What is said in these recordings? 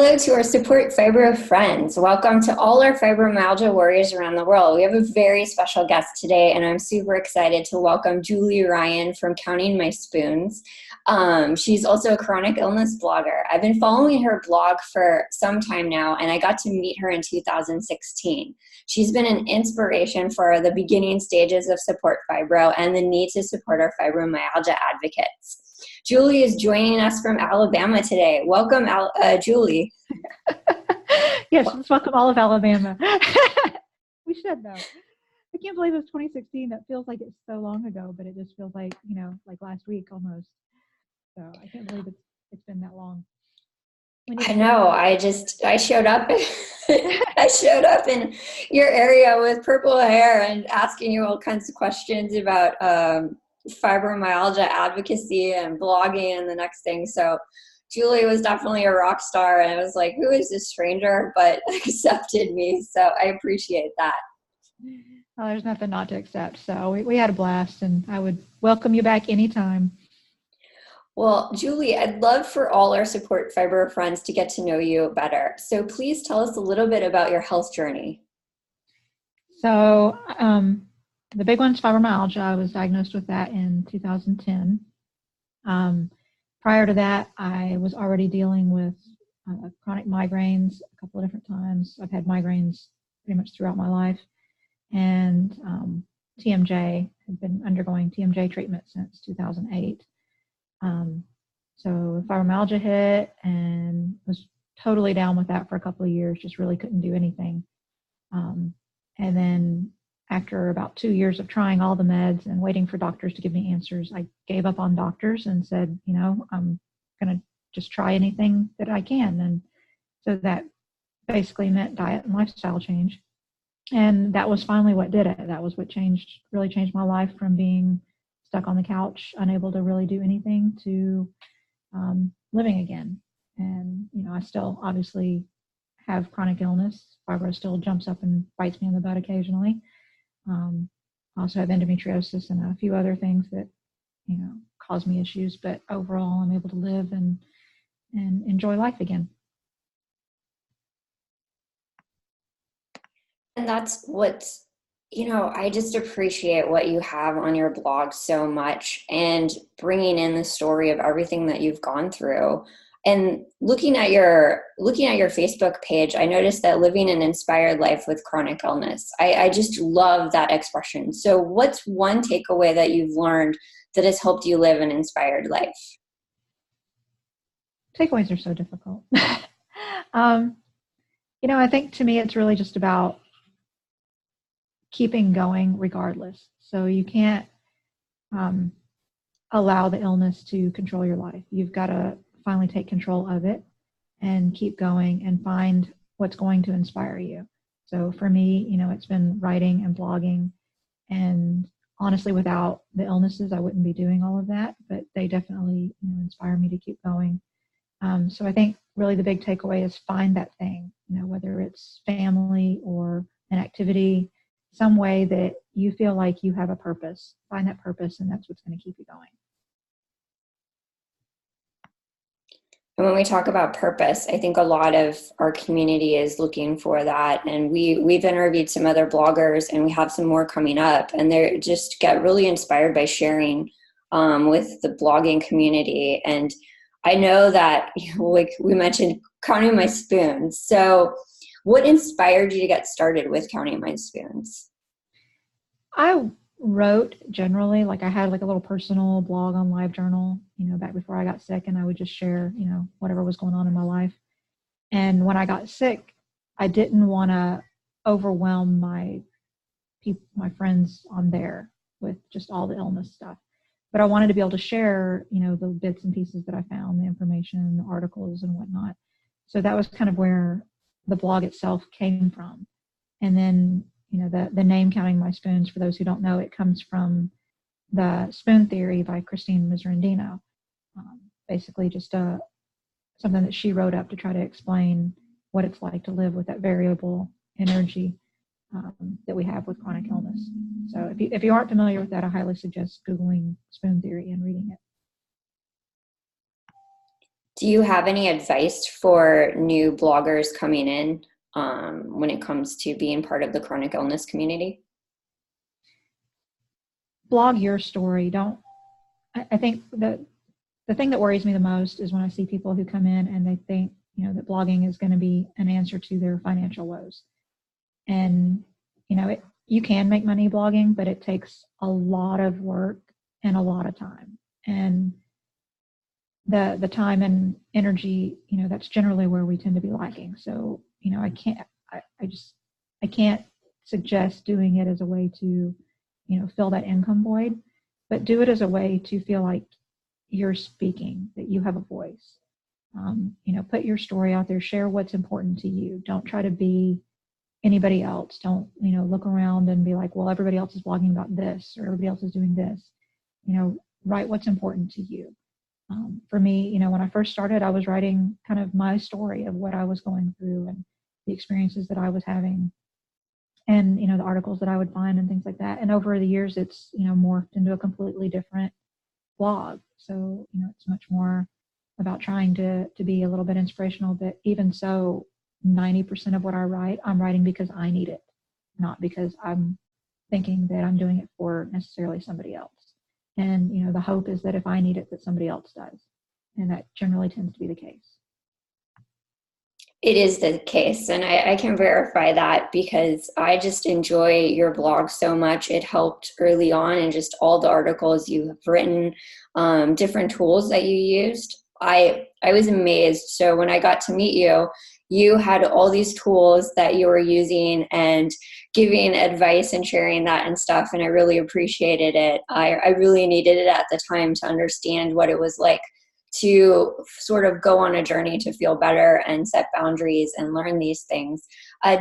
Hello to our support fibro friends. Welcome to all our fibromyalgia warriors around the world. We have a very special guest today, and I'm super excited to welcome Julie Ryan from Counting My Spoons. She's also a chronic illness blogger. I've been following her blog for some time now, and I got to meet her in 2016. She's been an inspiration for the beginning stages of support fibro and the need to support our fibromyalgia advocates. Julie is joining us from Alabama today. Welcome, Julie. Yes, let's welcome all of Alabama. We should, though. I can't believe it's 2016. That feels like it's so long ago, but it just feels like, like last week almost. So I can't believe it's been that long. I know. I showed up. I showed up in your area with purple hair and asking you all kinds of questions about fibromyalgia advocacy and blogging and the next thing. So Julie was definitely a rock star, and I was like, who is this stranger? But accepted me. So I appreciate that. Oh, there's nothing not to accept. So we had a blast, and I would welcome you back anytime. Well, Julie, I'd love for all our support fibro friends to get to know you better. So please tell us a little bit about your health journey. So the big one's fibromyalgia. I was diagnosed with that in 2010. Prior to that, I was already dealing with chronic migraines a couple of different times. I've had migraines pretty much throughout my life. And TMJ, had been undergoing TMJ treatment since 2008. So fibromyalgia hit and was totally down with that for a couple of years, just really couldn't do anything. And then after about 2 years of trying all the meds and waiting for doctors to give me answers, I gave up on doctors and said, I'm going to just try anything that I can. And so that basically meant diet and lifestyle change. And that was finally what did it. That was what really changed my life from being stuck on the couch, unable to really do anything, to living again. And, I still obviously have chronic illness. Fibro still jumps up and bites me in the butt occasionally. I also have endometriosis and a few other things that, cause me issues. But overall, I'm able to live and enjoy life again. And that's what's, I just appreciate what you have on your blog so much, and bringing in the story of everything that you've gone through. And looking at your Facebook page, I noticed that living an inspired life with chronic illness. I just love that expression. So what's one takeaway that you've learned that has helped you live an inspired life? Takeaways are so difficult. I think to me, it's really just about keeping going regardless. So you can't allow the illness to control your life. You've got to finally take control of it and keep going and find what's going to inspire you. So for me, it's been writing and blogging, and honestly, without the illnesses, I wouldn't be doing all of that, but they definitely inspire me to keep going. So I think really the big takeaway is find that thing, whether it's family or an activity, some way that you feel like you have a purpose. Find that purpose, and that's what's going to keep you going. And when we talk about purpose, I think a lot of our community is looking for that. And we've interviewed some other bloggers, and we have some more coming up, and they just get really inspired by sharing with the blogging community. And I know that, like we mentioned, Counting My Spoons. So what inspired you to get started with Counting My Spoons? I wrote generally, like I had like a little personal blog on LiveJournal, back before I got sick, and I would just share, whatever was going on in my life. And when I got sick, I didn't want to overwhelm my friends on there with just all the illness stuff. But I wanted to be able to share, the bits and pieces that I found, the information, the articles and whatnot. So that was kind of where the blog itself came from. And then, the name Counting My Spoons, for those who don't know, it comes from the spoon theory by Christine Miserandino. Basically just something that she wrote up to try to explain what it's like to live with that variable energy that we have with chronic illness. So if you aren't familiar with that, I highly suggest Googling spoon theory and reading it. Do you have any advice for new bloggers coming in when it comes to being part of the chronic illness community? Blog your story. Don't, I think that the thing that worries me the most is when I see people who come in and they think, that blogging is going to be an answer to their financial woes. And, you can make money blogging, but it takes a lot of work and a lot of time. And the time and energy, that's generally where we tend to be lacking. So, I can't suggest doing it as a way to, fill that income void, but do it as a way to feel like you're speaking, that you have a voice. Put your story out there, share what's important to you. Don't try to be anybody else. Don't, look around and be like, well, everybody else is blogging about this or everybody else is doing this. Write what's important to you. For me, when I first started, I was writing kind of my story of what I was going through and the experiences that I was having and, the articles that I would find and things like that. And over the years, it's, morphed into a completely different blog. So, it's much more about trying to be a little bit inspirational, but even so, 90% of what I write, I'm writing because I need it, not because I'm thinking that I'm doing it for necessarily somebody else. And, the hope is that if I need it, that somebody else does. And that generally tends to be the case. It is the case, and I can verify that because I just enjoy your blog so much. It helped early on, and just all the articles you have written, different tools that you used. I was amazed. So when I got to meet you, you had all these tools that you were using and giving advice and sharing that and stuff, and I really appreciated it. I really needed it at the time to understand what it was like to sort of go on a journey to feel better and set boundaries and learn these things.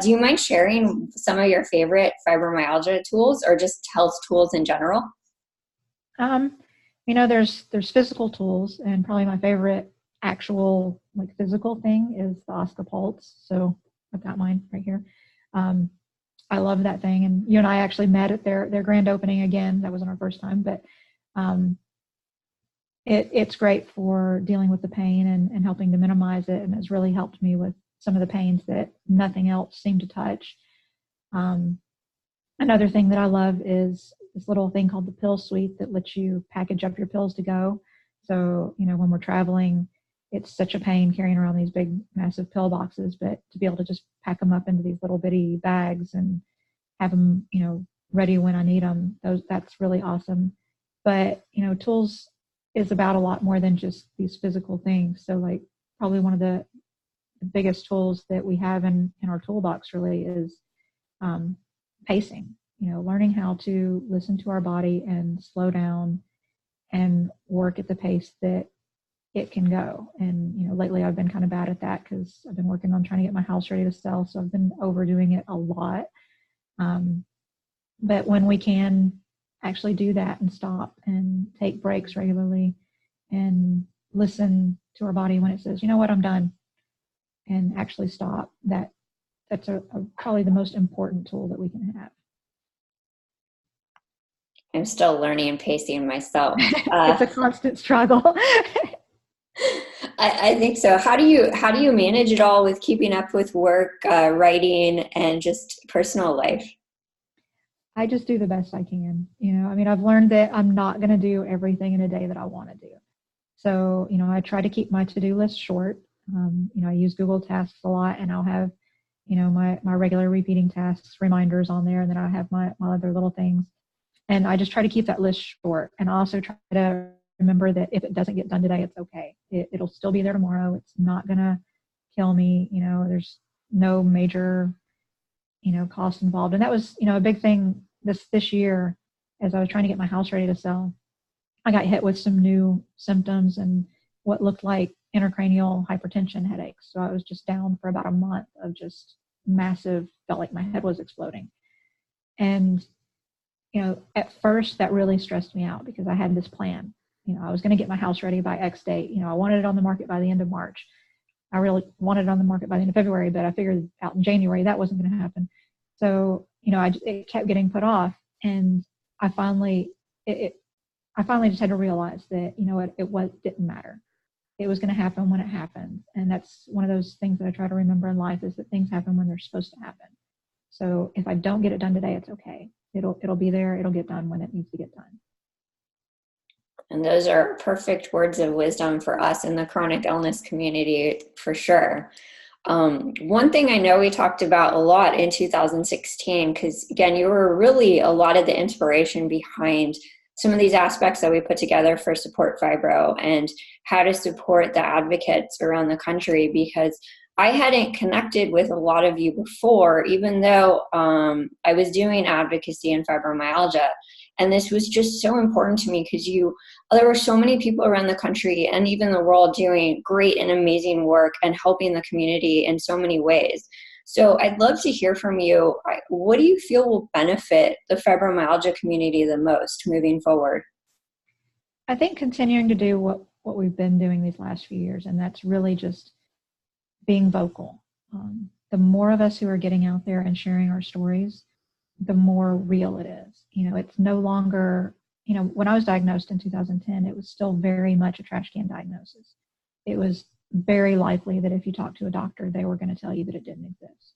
Do you mind sharing some of your favorite fibromyalgia tools or just health tools in general? There's physical tools, and probably my favorite actual like physical thing is the Oscar Pulse. So I've got mine right here. I love that thing, and you and I actually met at their grand opening again. That wasn't our first time, but it's great for dealing with the pain and helping to minimize it, and it's really helped me with some of the pains that nothing else seemed to touch. Another thing that I love is this little thing called the pill suite that lets you package up your pills to go. So, when we're traveling, it's such a pain carrying around these big, massive pill boxes, but to be able to just pack them up into these little bitty bags and have them, ready when I need them, that's really awesome. But, tools is about a lot more than just these physical things. So like probably one of the biggest tools that we have in our toolbox really is pacing, learning how to listen to our body and slow down and work at the pace that it can go. And, lately I've been kind of bad at that because I've been working on trying to get my house ready to sell. So I've been overdoing it a lot. But when we can actually do that and stop and take breaks regularly and listen to our body when it says, you know what, I'm done, and actually stop, that's probably the most important tool that we can have. I'm still learning and pacing myself. It's a constant struggle. I think so. How do you manage it all with keeping up with work, writing, and just personal life? I just do the best I can. I've learned that I'm not going to do everything in a day that I want to do. So, I try to keep my to-do list short. I use Google Tasks a lot, and I'll have, my regular repeating tasks, reminders on there, and then I have my other little things. And I just try to keep that list short. And I also try to remember that if it doesn't get done today, it's okay. It'll still be there tomorrow. It's not going to kill me. There's no major, cost involved. And that was, a big thing this year as I was trying to get my house ready to sell. I got hit with some new symptoms and what looked like intracranial hypertension headaches. So I was just down for about a month of just massive, felt like my head was exploding. And, at first that really stressed me out because I had this plan. I was going to get my house ready by X date. I wanted it on the market by the end of March. I really wanted it on the market by the end of February, but I figured out in January that wasn't going to happen. So, it kept getting put off. And I finally just had to realize that, it didn't matter. it was going to happen when it happened. And that's one of those things that I try to remember in life, is that things happen when they're supposed to happen. So if I don't get it done today, it's okay. It'll be there. It'll get done when it needs to get done. And those are perfect words of wisdom for us in the chronic illness community, for sure. One thing I know we talked about a lot in 2016, because again, you were really a lot of the inspiration behind some of these aspects that we put together for Support Fibro and how to support the advocates around the country, because I hadn't connected with a lot of you before, even though I was doing advocacy in fibromyalgia. And this was just so important to me because there were so many people around the country and even the world doing great and amazing work and helping the community in so many ways. So I'd love to hear from you. What do you feel will benefit the fibromyalgia community the most moving forward? I think continuing to do what we've been doing these last few years, and that's really just being vocal. The more of us who are getting out there and sharing our stories, the more real it is. It's no longer, when I was diagnosed in 2010, it was still very much a trash can diagnosis. It was very likely that if you talked to a doctor, they were going to tell you that it didn't exist,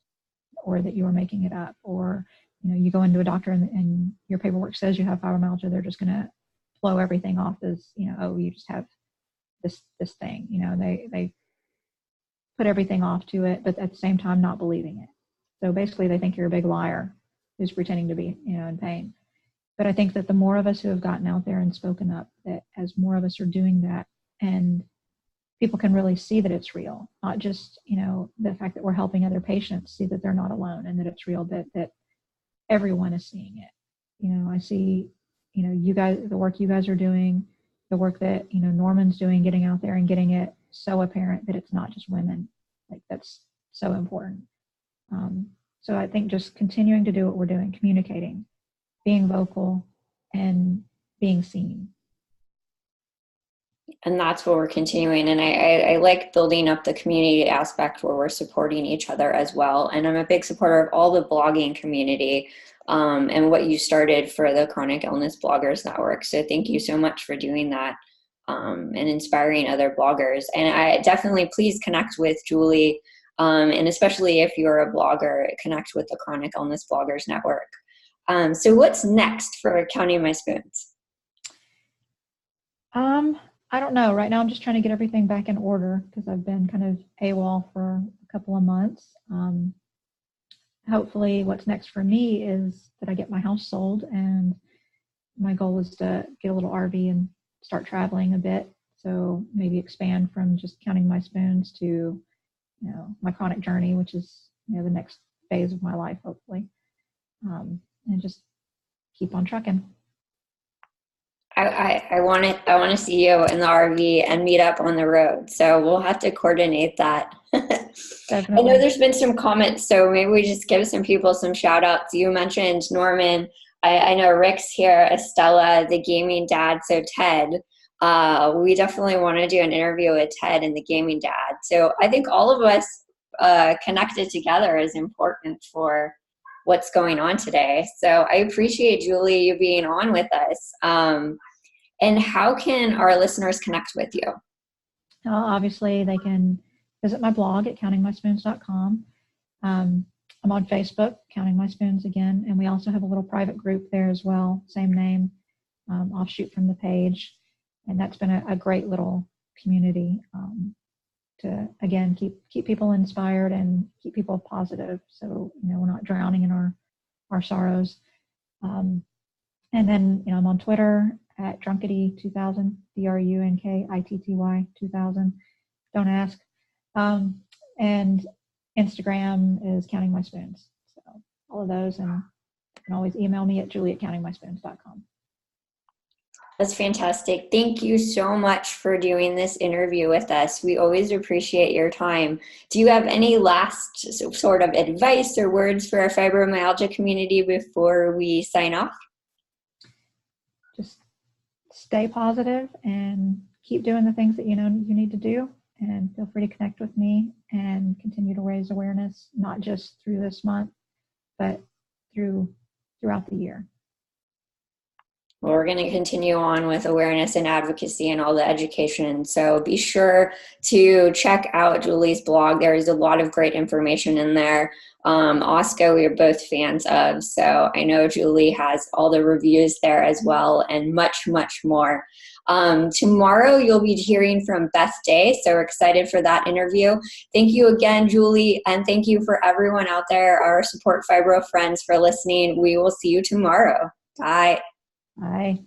or that you were making it up, or, you go into a doctor and your paperwork says you have fibromyalgia, they're just going to blow everything off as, oh, you just have this thing. They put everything off to it, but at the same time not believing it. So basically they think you're a big liar who's pretending to be, in pain. But I think that the more of us who have gotten out there and spoken up, that as more of us are doing that, and people can really see that it's real, not just, the fact that we're helping other patients see that they're not alone and that it's real, that everyone is seeing it. I see, you guys, the work you guys are doing, the work that, Norman's doing, getting out there and getting it so apparent that it's not just women. Like, that's so important. So I think just continuing to do what we're doing, communicating, being vocal, and being seen. And that's what we're continuing. And I like building up the community aspect where we're supporting each other as well. And I'm a big supporter of all the blogging community and what you started for the Chronic Illness Bloggers Network. So thank you so much for doing that and inspiring other bloggers. And I definitely, please connect with Julie. And especially if you're a blogger, connect with the Chronic Illness Bloggers Network. So what's next for Counting My Spoons? I don't know. Right now, I'm just trying to get everything back in order because I've been kind of AWOL for a couple of months. Hopefully, what's next for me is that I get my house sold, and my goal is to get a little RV and start traveling a bit. So maybe expand from just counting my spoons to, my chronic journey, which is, the next phase of my life, hopefully, and just keep on trucking. I want to see you in the RV and meet up on the road. So we'll have to coordinate that. Definitely. I know there's been some comments, so maybe we just give some people some shout outs. You mentioned Norman. I know Rick's here, Estella, the gaming dad. So Ted, we definitely want to do an interview with Ted and the gaming dad. So I think all of us connected together is important for what's going on today. So I appreciate, Julie, you being on with us. And how can our listeners connect with you? Obviously, they can visit my blog at countingmyspoons.com. I'm on Facebook, Counting My Spoons again, and we also have a little private group there as well, same name, offshoot from the page. And that's been a great little community to, again, keep people inspired and keep people positive. So, we're not drowning in our sorrows. And then, I'm on Twitter at Drunkity2000, DRUNKITTY 2000. Don't ask. And Instagram is Counting My Spoons. So all of those, and you can always email me at julie@countingmyspoons.com. That's fantastic. Thank you so much for doing this interview with us. We always appreciate your time. Do you have any last sort of advice or words for our fibromyalgia community before we sign off? Just stay positive and keep doing the things that you need to do, and feel free to connect with me and continue to raise awareness, not just through this month, but throughout the year. Well, we're going to continue on with awareness and advocacy and all the education. So be sure to check out Julie's blog. There's a lot of great information in there. Oscar, we are both fans of. So I know Julie has all the reviews there as well and much, much more. Tomorrow you'll be hearing from Beth Day. So we're excited for that interview. Thank you again, Julie. And thank you for everyone out there, our Support Fibro friends, for listening. We will see you tomorrow. Bye. Bye.